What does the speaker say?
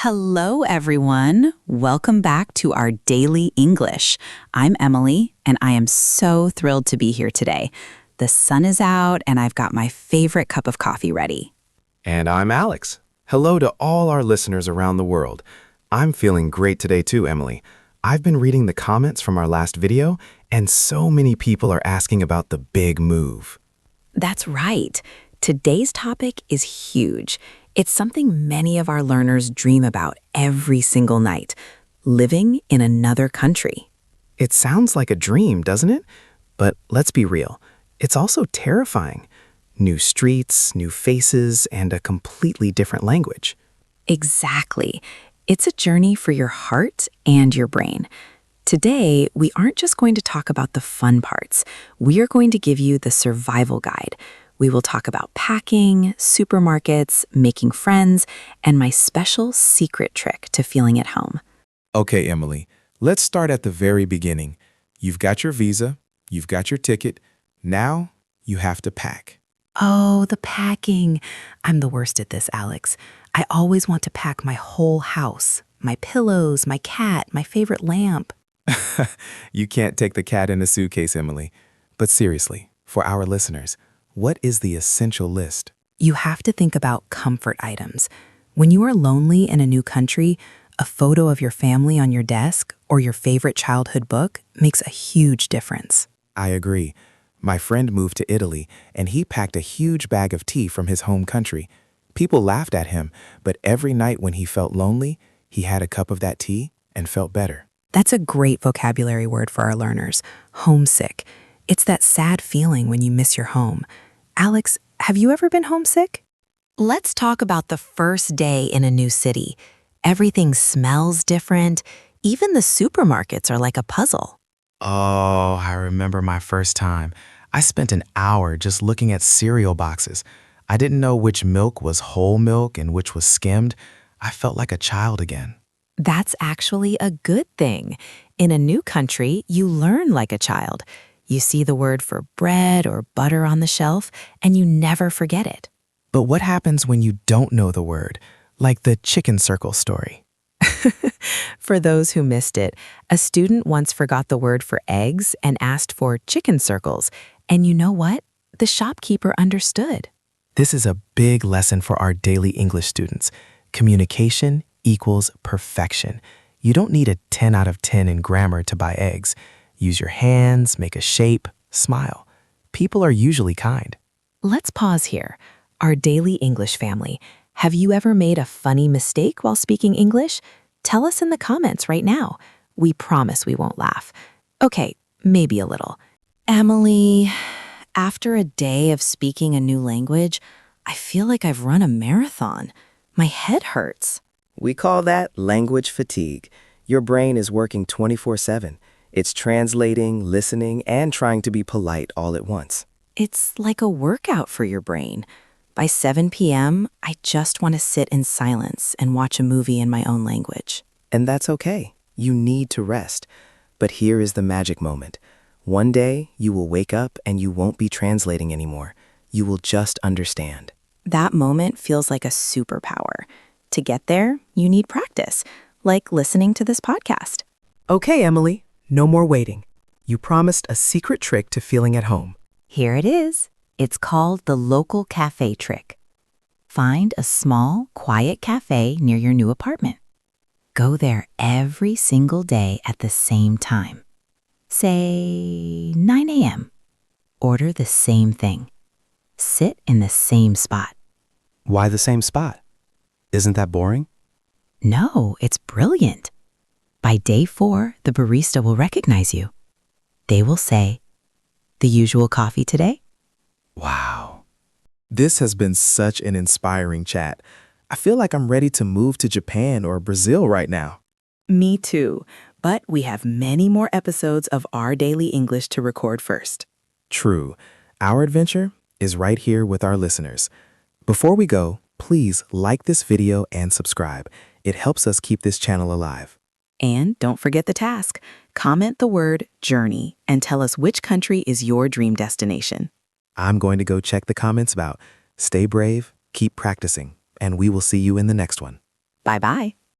Hello, everyone. Welcome back to our daily English. I'm Emily, and I am so thrilled to be here today. The sun is out, and I've got my favorite cup of coffee ready. And I'm Alex. Hello to all our listeners around the world. I'm feeling great today too, Emily. I've been reading the comments from our last video, and so many people are asking about the big move. That's right. Today's topic is huge. It's something many of our learners dream about every single night, living in another country. It sounds like a dream, doesn't it? But let's be real. It's also terrifying. New streets, new faces, and a completely different language. Exactly. It's a journey for your heart and your brain. Today, we aren't just going to talk about the fun parts. We are going to give you the survival guide. We will talk about packing, supermarkets, making friends, and my special secret trick to feeling at home. Okay, Emily, let's start at the very beginning. You've got your visa, you've got your ticket. Now you have to pack. Oh, the packing. I'm the worst at this, Alex. I always want to pack my whole house. My pillows, my cat, my favorite lamp. You can't take the cat in a suitcase, Emily. But seriously, for our listeners, what is the essential list? You have to think about comfort items. When you are lonely in a new country, a photo of your family on your desk or your favorite childhood book makes a huge difference. I agree. My friend moved to Italy, and he packed a huge bag of tea from his home country. People laughed at him, but every night when he felt lonely, he had a cup of that tea and felt better. That's a great vocabulary word for our learners, homesick. It's that sad feeling when you miss your home. Alex, have you ever been homesick? Let's talk about the first day in a new city. Everything smells different. Even the supermarkets are like a puzzle. Oh, I remember my first time. I spent an hour just looking at cereal boxes. I didn't know which milk was whole milk and which was skimmed. I felt like a child again. That's actually a good thing. In a new country, you learn like a child. You see the word for bread or butter on the shelf, and you never forget it. But what happens when you don't know the word, like the chicken circle story? For those who missed it, a student once forgot the word for eggs and asked for chicken circles. And you know what? The shopkeeper understood. This is a big lesson for our daily English students. Communication equals perfection. You don't need a 10 out of 10 in grammar to buy eggs. Use your hands, make a shape, smile. People are usually kind. Let's pause here. Our daily English family, have you ever made a funny mistake while speaking English? Tell us in the comments right now. We promise we won't laugh. Okay, maybe a little. Emily, after a day of speaking a new language, I feel like I've run a marathon. My head hurts. We call that language fatigue. Your brain is working 24/7. It's translating, listening, and trying to be polite all at once. It's like a workout for your brain. By 7 p.m., I just want to sit in silence and watch a movie in my own language. And that's okay. You need to rest. But here is the magic moment. One day, you will wake up and you won't be translating anymore. You will just understand. That moment feels like a superpower. To get there, you need practice, like listening to this podcast. Okay, Emily, no more waiting. You promised a secret trick to feeling at home. Here it is. It's called the local cafe trick. Find a small, quiet cafe near your new apartment. Go there every single day at the same time. Say 9 a.m. Order the same thing. Sit in the same spot. Why the same spot? Isn't that boring? No, it's brilliant. By day 4, the barista will recognize you. They will say, "The usual coffee today?" Wow. This has been such an inspiring chat. I feel like I'm ready to move to Japan or Brazil right now. Me too. But we have many more episodes of Our Daily English to record first. True. Our adventure is right here with our listeners. Before we go, please like this video and subscribe. It helps us keep this channel alive. And don't forget the task. Comment the word journey and tell us which country is your dream destination. I'm going to go check the comments about. Stay brave, keep practicing, and we will see you in the next one. Bye-bye.